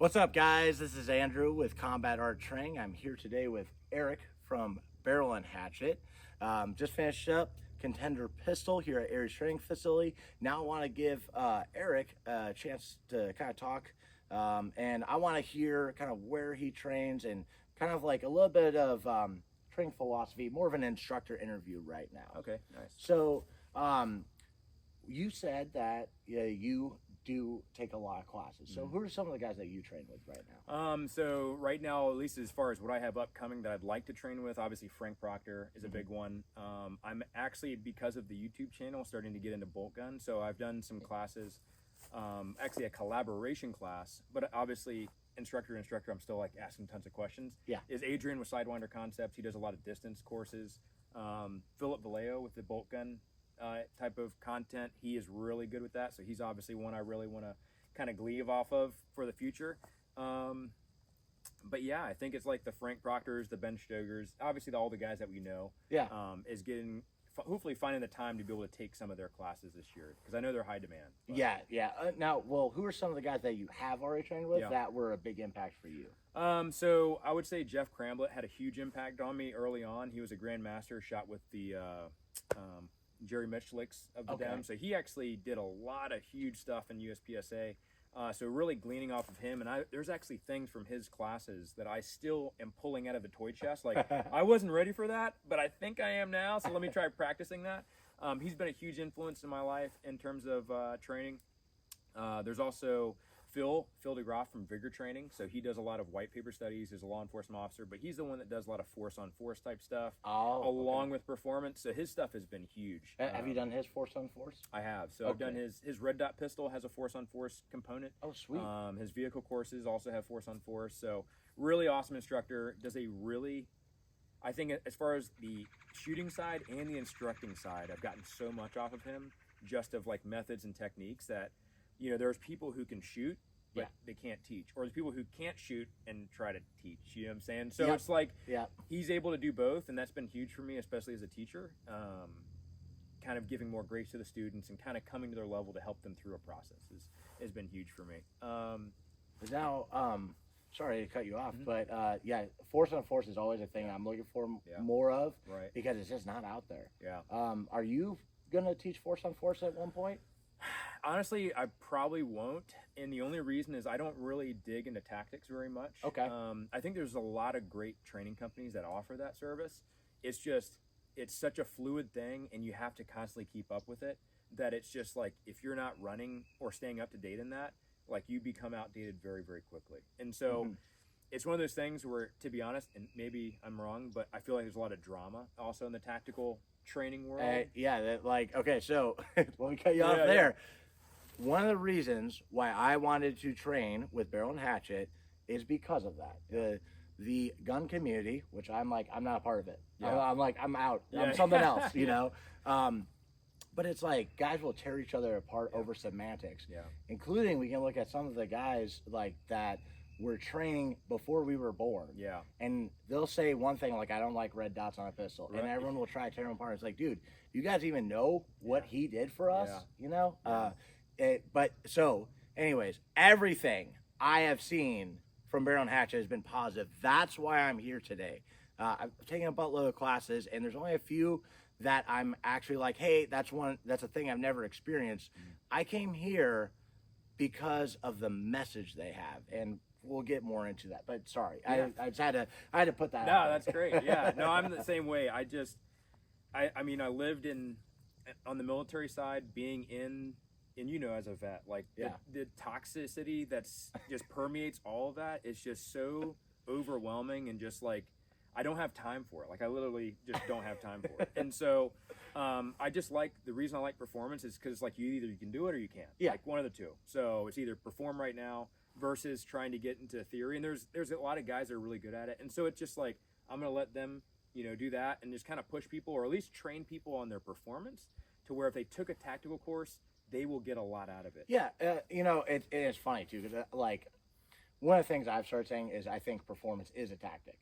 What's up, guys? This is Andrew with Combat Art Training. I'm here today with Eric from Barrel and Hatchet. Just finished up Contender Pistol here at Aries Training Facility. Now I want to give Eric a chance to kind of talk, and I want to hear kind of where he trains and kind of like a little bit of training philosophy, more of an instructor interview right now. Okay, nice. So, you said that you do take a lot of classes. So who are some of the guys that you train with right now? So right now, at least as far as what I have upcoming that I'd like to train with, obviously Frank Proctor is a big one. I'm actually, because of the YouTube channel, starting to get into bolt gun. So I've done some classes, actually a collaboration class, but obviously instructor, I'm still like asking tons of questions. Yeah. Is Adrian with Sidewinder Concepts. He does a lot of distance courses. Philip Vallejo with the bolt gun type of content. He is really good with that. So he's obviously one I really want to kind of gleave off of for the future. But yeah, I think it's like the Frank Proctors, the Ben Stogers, obviously all the guys that we know. Yeah. Is getting, hopefully finding the time to be able to take some of their classes this year, because I know they're high demand. But. Yeah. Now, well, who are some of the guys that you have already trained with that were a big impact for you? So I would say Jeff Cramblett had a huge impact on me early on. He was a grandmaster, shot with the Jerry Michlicks of the Dem. So he actually did a lot of huge stuff in USPSA. So really gleaning off of him, and there's actually things from his classes that I still am pulling out of the toy chest. Like, I wasn't ready for that, but I think I am now, so let me try practicing that. He's been a huge influence in my life in terms of training. There's also Phil DeGroff from Vigor Training. So he does a lot of white paper studies. He's a law enforcement officer, but he's the one that does a lot of force on force type stuff, along with performance. So his stuff has been huge. Have you done his force on force? I have. So I've done his red dot pistol has a force on force component. Oh, sweet. His vehicle courses also have force on force. So really awesome instructor. Does a really, I think as far as the shooting side and the instructing side, I've gotten so much off of him, just of like methods and techniques that, there's people who can shoot, but they can't teach. Or there's people who can't shoot and try to teach. You know what I'm saying? So it's like he's able to do both, and that's been huge for me, especially as a teacher. Kind of giving more grace to the students and kind of coming to their level to help them through a process has been huge for me. Now, sorry to cut you off, but force on force is always a thing I'm looking for more of, because it's just not out there. Yeah. Are you gonna teach force on force at one point? Honestly, I probably won't, and the only reason is I don't really dig into tactics very much. Okay. I think there's a lot of great training companies that offer that service. It's just, it's such a fluid thing, and you have to constantly keep up with it, that it's just like, if you're not running or staying up to date in that, like, you become outdated very, very quickly. And so it's one of those things where, to be honest, and maybe I'm wrong, but I feel like there's a lot of drama also in the tactical training world. Okay, so let me cut you off there. One of the reasons why I wanted to train with Barrel and Hatchet is because of that. The gun community, which I'm not a part of it. I'm out. I'm something else, but it's like guys will tear each other apart over semantics. Including, we can look at some of the guys like that were training before we were born. And they'll say one thing like, I don't like red dots on a pistol. And everyone will try to tear them apart. It's like, dude, you guys even know what he did for us? But so, anyways, everything I have seen from Barrel and Hatchet has been positive. That's why I'm here today. I've taken a buttload of classes, and there's only a few that I'm actually like, hey, that's a thing I've never experienced. I came here because of the message they have, and we'll get more into that. But sorry, I just had to put that out. No, that's great. Yeah, no, I'm the same way. I lived on the military side, being in, and as a vet, like the toxicity that's just permeates all of that is just so overwhelming, and just like, I don't have time for it. Like, I literally just don't have time for it. And so I just like, the reason I like performance is because like, you can do it or you can't. Like, one of the two. So it's either perform right now versus trying to get into theory. And there's a lot of guys that are really good at it. And so it's just like, I'm going to let them, do that and just kind of push people, or at least train people on their performance, to where if they took a tactical course, they will get a lot out of it. It is funny too, because like, one of the things I've started saying is I think performance is a tactic.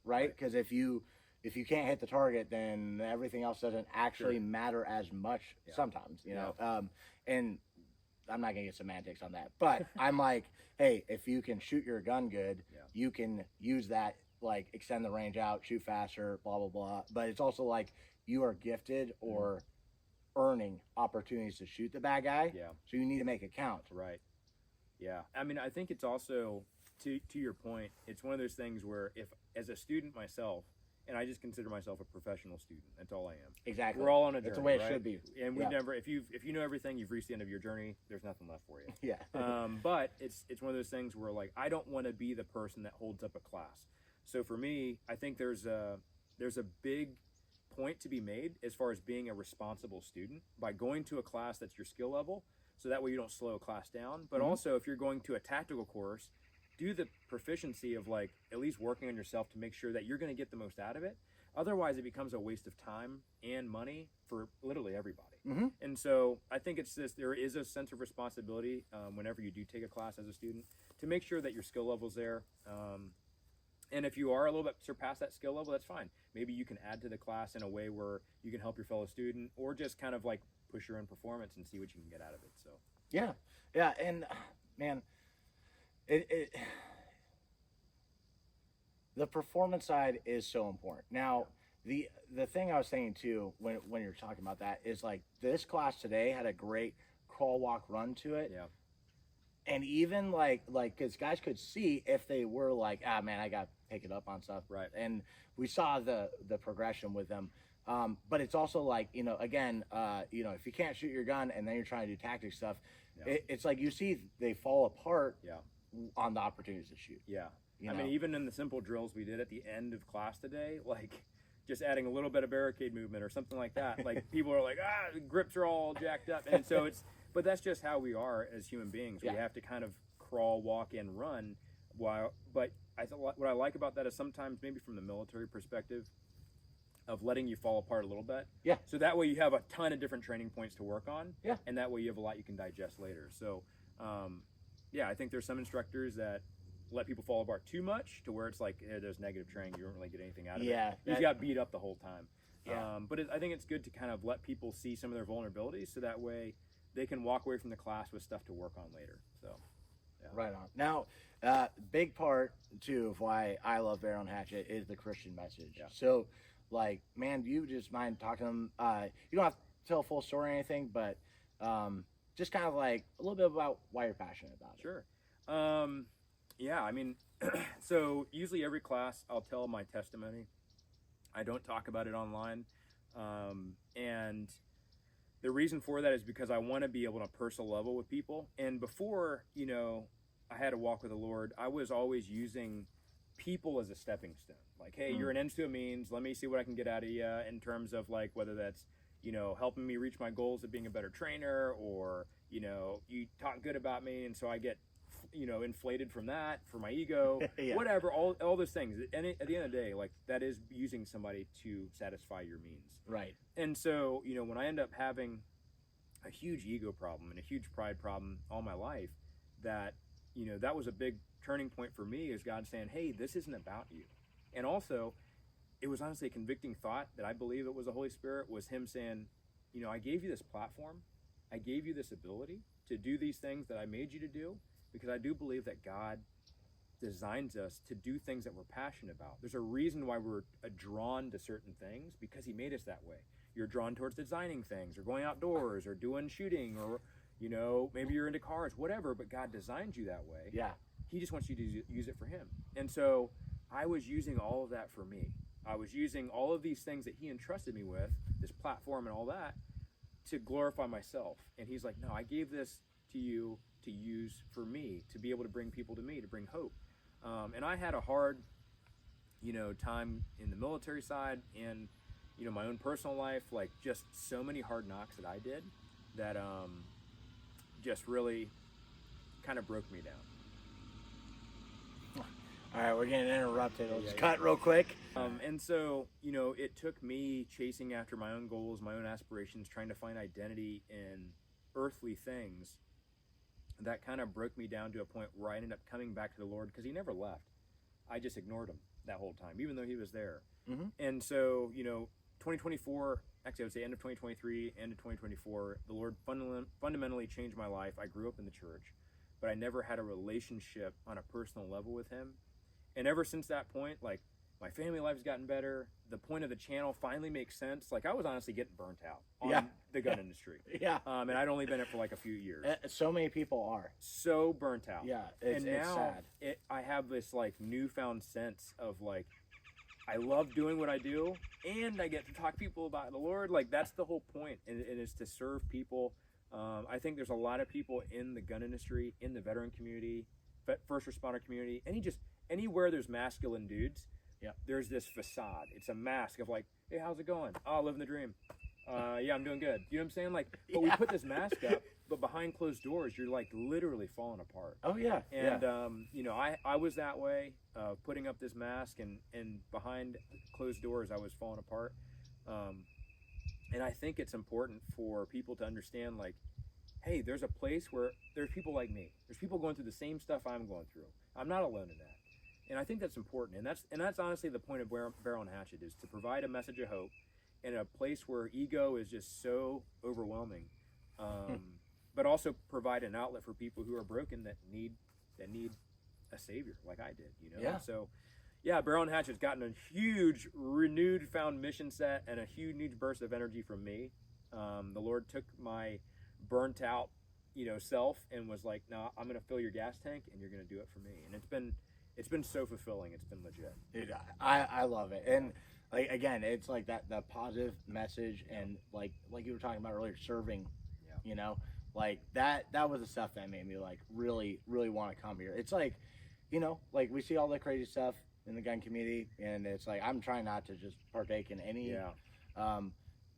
Right? Because if you can't hit the target, then everything else doesn't actually matter as much sometimes, and I'm not gonna get semantics on that, but I'm like, hey, if you can shoot your gun good, you can use that, like extend the range out, shoot faster, blah blah blah. But it's also like you are gifted or earning opportunities to shoot the bad guy. Yeah. So you need to make it count. Right. Yeah. I mean, I think it's also to your point. It's one of those things where if as a student myself. And I just consider myself a professional student. That's all I am. Exactly. We're all on a journey. That's the way it right? should be. And we never, if you know everything, you've reached the end of your journey. There's nothing left for you. Yeah. But it's one of those things where like I don't want to be the person that holds up a class. So for me, I think there's a big point to be made as far as being a responsible student by going to a class that's your skill level. So that way you don't slow a class down. But also if you're going to a tactical course, do the proficiency of like at least working on yourself to make sure that you're going to get the most out of it. Otherwise, it becomes a waste of time and money for literally everybody. And so I think it's this, there is a sense of responsibility whenever you do take a class as a student to make sure that your skill level's there. And if you are a little bit surpassed that skill level, that's fine. Maybe you can add to the class in a way where you can help your fellow student or just kind of like push your own performance and see what you can get out of it. So yeah. And man, the performance side is so important. Now, the thing I was saying too when you're talking about that is like this class today had a great crawl, walk, run to it. Yeah. And even like because guys could see if they were like, ah man, I got to pick it up on stuff. Right. And we saw the progression with them. But it's also like, again, if you can't shoot your gun and then you're trying to do tactic stuff, it's like you see they fall apart on the opportunities to shoot. Yeah. I mean, even in the simple drills we did at the end of class today, like just adding a little bit of barricade movement or something like that, like people are like, the grips are all jacked up. And so but that's just how we are as human beings. We have to kind of crawl, walk, and run. But what I like about that is sometimes maybe from the military perspective of letting you fall apart a little bit. Yeah. So that way you have a ton of different training points to work on. Yeah. And that way you have a lot you can digest later. So, I think there's some instructors that let people fall apart too much to where it's like there's negative training, you don't really get anything out of it. You got beat up the whole time. But I think it's good to kind of let people see some of their vulnerabilities so that way they can walk away from the class with stuff to work on later. So right on. Now big part too of why I love Barrel and Hatchet is the Christian message. So like, man, do you just mind talking to them? You don't have to tell a full story or anything, but just kind of like a little bit about why you're passionate about it. Sure. I mean, so usually every class I'll tell my testimony. I don't talk about it online. And the reason for that is because I want to be able to personal level with people. And before, I had to walk with the Lord, I was always using people as a stepping stone. Like, hey, you're an ends to a means. Let me see what I can get out of you in terms of like whether that's, helping me reach my goals of being a better trainer or, you talk good about me. And so I get, inflated from that for my ego, whatever, all those things. And at the end of the day, like that is using somebody to satisfy your means. Right. And so, when I end up having a huge ego problem and a huge pride problem all my life, that, that was a big turning point for me is God saying, hey, this isn't about you. And also, it was honestly a convicting thought that I believe it was the Holy Spirit, was him saying, I gave you this platform. I gave you this ability to do these things that I made you to do because I do believe that God designs us to do things that we're passionate about. There's a reason why we're drawn to certain things because he made us that way. You're drawn towards designing things or going outdoors or doing shooting or, maybe you're into cars, whatever, but God designed you that way. Yeah. He just wants you to use it for him. And so I was using all of that for me. I was using all of these things that he entrusted me with, this platform and all that, to glorify myself. And he's like, no, I gave this to you to use for me, to be able to bring people to me, to bring hope. And I had a hard, time in the military side and, my own personal life, like just so many hard knocks that I did that just really kind of broke me down. All right, we're getting interrupted. Let's cut real quick. And so, it took me chasing after my own goals, my own aspirations, trying to find identity in earthly things. That kind of broke me down to a point where I ended up coming back to the Lord because he never left. I just ignored him that whole time, even though he was there. And so, 2024, actually I would say end of 2023, end of 2024, the Lord fundamentally changed my life. I grew up in the church, but I never had a relationship on a personal level with him. And ever since that point, like, my family life's gotten better. The point of the channel finally makes sense. Like, I was honestly getting burnt out on the gun industry. Yeah. And I'd only been in it for like a few years. So many people are. So burnt out. Yeah. It's sad. I have this like newfound sense of like, I love doing what I do, and I get to talk to people about the Lord. Like, that's the whole point, and it is to serve people. I think there's a lot of people in the gun industry, in the veteran community, first responder community, anywhere there's masculine dudes. Yeah. There's this facade. It's a mask of like, hey, how's it going? Oh, living the dream. Yeah, I'm doing good. You know what I'm saying? Like, but we put this mask up, but behind closed doors, you're like literally falling apart. Oh yeah. And you know, I was that way, putting up this mask, and behind closed doors, I was falling apart. And I think it's important for people to understand, like, hey, there's a place where there's people like me. There's people going through the same stuff I'm going through. I'm not alone in that. And I think that's important, and that's honestly the point of Barrel and Hatchet, is to provide a message of hope in a place where ego is just so overwhelming, but also provide an outlet for people who are broken that need a savior, like I did, you know. Yeah. So, yeah, Barrel and Hatchet's gotten a huge, renewed, found mission set and a huge burst of energy from me. The Lord took my burnt out, you know, self and was like, "No, I'm going to fill your gas tank, and you're going to do it for me." And it's been so fulfilling. It's been legit. Dude, I love it. And like, again, it's like that positive message, and like you were talking about earlier, serving. You know, like that was the stuff that made me like really want to come here. It's like, you know, like we see all the crazy stuff in the gun community, and it's like I'm trying not to just partake in any.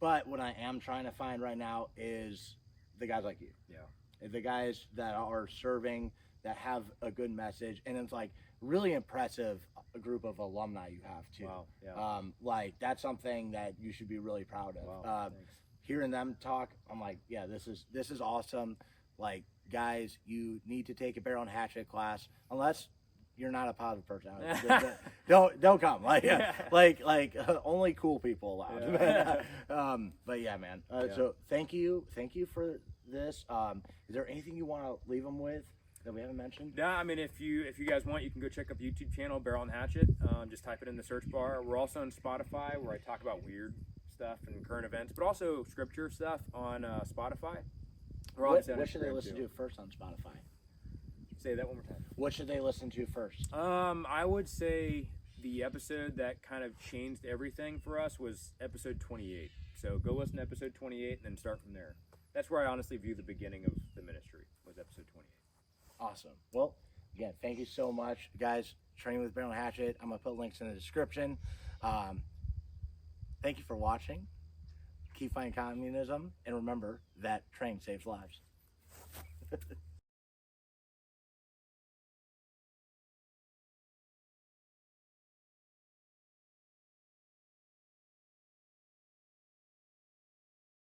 But what I am trying to find right now is the guys like you. Yeah. The guys that are serving, that have a good message, and it's like really impressive a group of alumni you have too. Wow. Yeah. Like that's something that you should be really proud of. Wow. Hearing them talk, I'm like, yeah, this is awesome. Like, guys, you need to take a Barrel and Hatchet class, unless you're not a positive personality. don't come. Like only cool people allowed. Yeah. But yeah, man. So thank you for this. Is there anything you want to leave them with that we haven't mentioned? Yeah, I mean, if you guys want, you can go check out the YouTube channel, Barrel and Hatchet. Just type it in the search bar. We're also on Spotify, where I talk about weird stuff and current events, but also scripture stuff on Spotify. What should they listen to first on Spotify? Say that one more time. What should they listen to first? I would say the episode that kind of changed everything for us was episode 28. So go listen to episode 28 and then start from there. That's where I honestly view the beginning of the ministry, was episode 28. Awesome. Well, again, thank you so much, guys. Training with Barrel and Hatchet. I'm gonna put links in the description. Thank you for watching. Keep fighting communism, and remember that train saves lives.